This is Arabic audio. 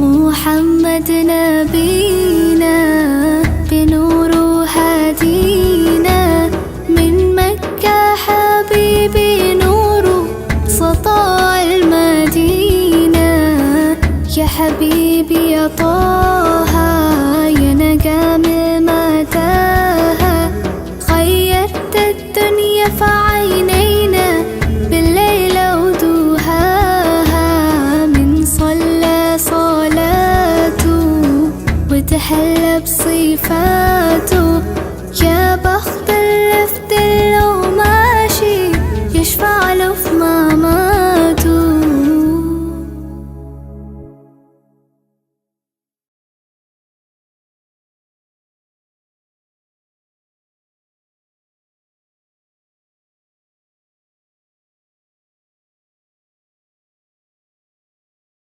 محمد نبينا بنور هدينا من مكة حبيبي نور سطاع المدينة. يا حبيبي يا طه يا نجم متاهة، غيرت الدنيا في عينينا بالليل ودوهاها. من صلى صلاته وتحلى بصفاته